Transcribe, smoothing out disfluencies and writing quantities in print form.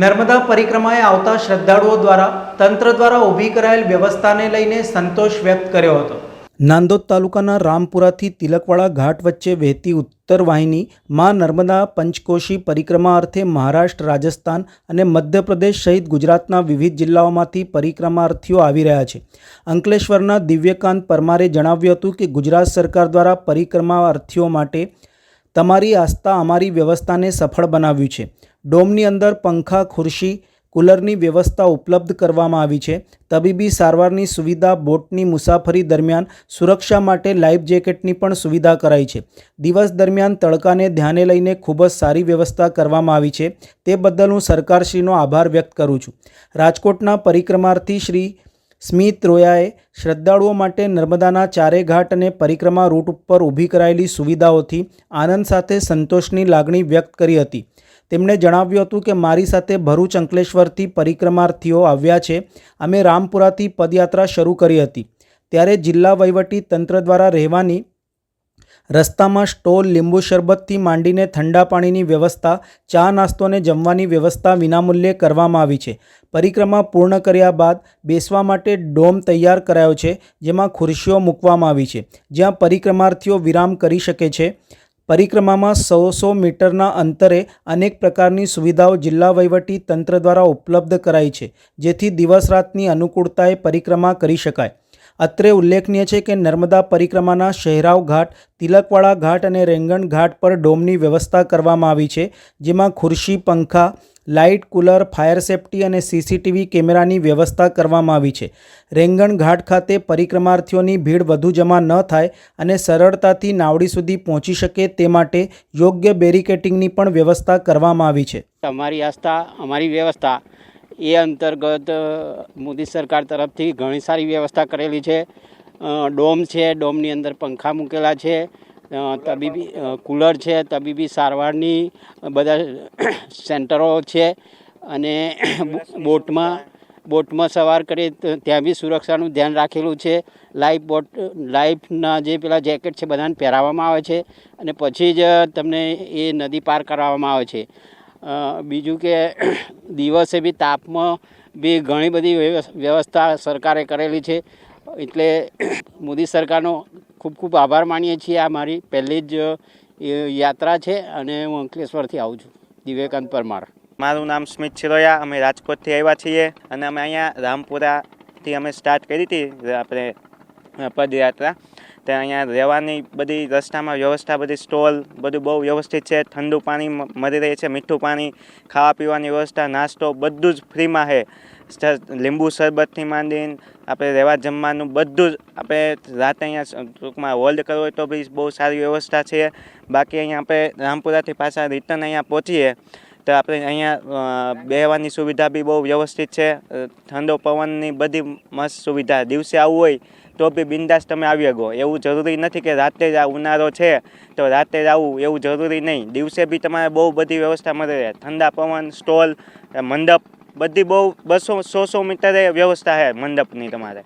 નર્મદા પરિક્રમાએ આવતા શ્રદ્ધાળુઓ દ્વારા તંત્ર દ્વારા ઊભી કરાયેલ વ્યવસ્થાને લઈને સંતોષ વ્યક્ત કર્યો હતો। નાંદોદ તાલુકાના રામપુરાથી તિલકવાડા ઘાટ વચ્ચે વહેતી ઉત્તર વાહિની માં નર્મદા પંચકોશી પરિક્રમા અર્થે મહારાષ્ટ્ર, રાજસ્થાન અને મધ્યપ્રદેશ સહિત ગુજરાતના વિવિધ જિલ્લાઓમાંથી પરિક્રમાર્થીઓ આવી રહ્યા છે। અંકલેશ્વરના દિવ્યકાંત પરમારે જણાવ્યું હતું કે ગુજરાત સરકાર દ્વારા પરિક્રમાર્થીઓ માટે તમારી આસ્થા અમારી વ્યવસ્થાને સફળ બનાવ્યું છે। ડોમની અંદર પંખા, ખુરશી, કુલરની વ્યવસ્થા ઉપલબ્ધ કરવામાં આવી છે। તબીબી સારવારની સુવિધા, બોટની મુસાફરી દરમિયાન સુરક્ષા માટે લાઈફ જેકેટની પણ સુવિધા કરાઈ છે। દિવસ દરમિયાન તડકાને ધ્યાને લઈને ખૂબ જ સારી વ્યવસ્થા કરવામાં આવી છે। તે બદલ હું સરકારશ્રીનો આભાર વ્યક્ત કરું છું। રાજકોટના પરિક્રમાર્થી શ્રી સ્મિત રોયાએ શ્રદ્ધાળુઓ માટે નર્મદાના ચારે ઘાટ અને પરિક્રમા રૂટ ઉપર ઊભી કરાયેલી સુવિધાઓથી આનંદ સાથે સંતોષની લાગણી વ્યક્ત કરી હતી। તેમણે જણાવ્યું હતું કે મારી સાથે ભરૂચ, અંકલેશ્વરથી પરિક્રમાર્થીઓ આવ્યા છે। અમે રામપુરાથી પદયાત્રા શરૂ કરી હતી ત્યારે જિલ્લા વહીવટી તંત્ર દ્વારા રહેવાની, રસ્તામાં સ્ટોલ, લીંબુ શરબતથી માંડીને ઠંડા પાણીની વ્યવસ્થા, ચા, નાસ્તો અને જમવાની વ્યવસ્થા વિનામૂલ્યે કરવામાં આવી છે। પરિક્રમા પૂર્ણ કર્યા બાદ બેસવા માટે ડોમ તૈયાર કરાયો છે, જેમાં ખુરશીઓ મૂકવામાં આવી છે, જ્યાં પરિક્રમાર્થીઓ વિરામ કરી શકે છે। પરિક્રમામાં 100 મીટરના અંતરે અનેક પ્રકારની સુવિધાઓ જિલ્લા વહીવટી તંત્ર દ્વારા ઉપલબ્ધ કરાઈ છે, જેથી દિવસ રાતની અનુકૂળતાએ પરિક્રમા કરી શકાય। અત્રે ઉલ્લેખનીય છે કે નર્મદા પરિક્રમાના શહેરાવ ઘાટ, તિલકવાડા ઘાટ અને રેંગણ ઘાટ પર ડોમની વ્યવસ્થા કરવામાં આવી છે, જેમાં ખુરશી, પંખા, લાઇટ, કુલર, ફાયર સેફ્ટી અને સીસીટીવી કેમેરાની વ્યવસ્થા કરવામાં આવી છે। રેંગણ ઘાટ ખાતે પરિક્રમાર્થીઓની ભીડ વધુ જમા ન થાય અને સરળતાથી નાવડી સુધી પહોંચી શકે તે માટે યોગ્ય બેરિકેટિંગની પણ વ્યવસ્થા કરવામાં આવી છે। અમારી આસ્થા, અમારી વ્યવસ્થા એ અંતર્ગત મોદી સરકાર તરફથી ઘણી સારી વ્યવસ્થા કરેલી છે। ડોમ છે, ડોમની અંદર પંખા મૂકેલા છે, તબીબી કુલર છે, તબીબી સારવારની બધા સેન્ટરો છે અને બોટમાં સવાર કરીએ ત્યાં બી સુરક્ષાનું ધ્યાન રાખેલું છે। લાઈફના જે પેલા જેકેટ છે બધાને પહેરાવવામાં આવે છે અને પછી જ તમને એ નદી પાર કરાવવામાં આવે છે। બીજું કે દિવસે બી તાપમાં બી ઘણી બધી વ્યવસ્થા સરકારે કરેલી છે, એટલે મોદી સરકારનો ખૂબ ખૂબ આભાર માનીએ છીએ। આ મારી પહેલી જ યાત્રા છે અને હું અંકલેશ્વરથી આવું છું। દિવ્યકાંત પરમાર મારું નામ સ્મિત છિરોયા। અમે રાજકોટથી આવ્યા છીએ અને અમે અહીંયા રામપુરાથી અમે સ્ટાર્ટ કરી હતી આપણે પદયાત્રા। ત્યાં અહીંયા રહેવાની બધી રસ્તામાં વ્યવસ્થા, બધી સ્ટોલ, બધું બહુ વ્યવસ્થિત છે। ઠંડુ પાણી મળી રહે છે, મીઠું પાણી, ખાવા પીવાની વ્યવસ્થા, નાસ્તો બધું જ ફ્રીમાં છે। લીંબુ શરબતથી માંડીને આપણે રહેવા જમવાનું બધું જ, આપણે રાતે અહીંયા ટૂંકમાં હોલ્ડ કરવો હોય તો બી બહુ સારી વ્યવસ્થા છે। બાકી અહીંયા આપણે રામપુરાથી પાછા રિટર્ન અહીંયા પહોંચીએ તો આપણે અહીંયા બેહવાની સુવિધા બી બહુ વ્યવસ્થિત છે। ઠંડો પવનની બધી મસ્ત સુવિધા। દિવસે આવવું હોય તો બી બિંદાસ તમે આવી શકો। એવું જરૂરી નથી કે રાતે જ ઉનાળો છે તો રાતે જ આવવું, એવું જરૂરી નહીં। દિવસે બી તમારે બહુ બધી વ્યવસ્થા મળી રહે। ઠંડા પવન, સ્ટોલ, મંડપ બધી બહુ 200-100 મીટરે વ્યવસ્થા છે મંડપની તમારે।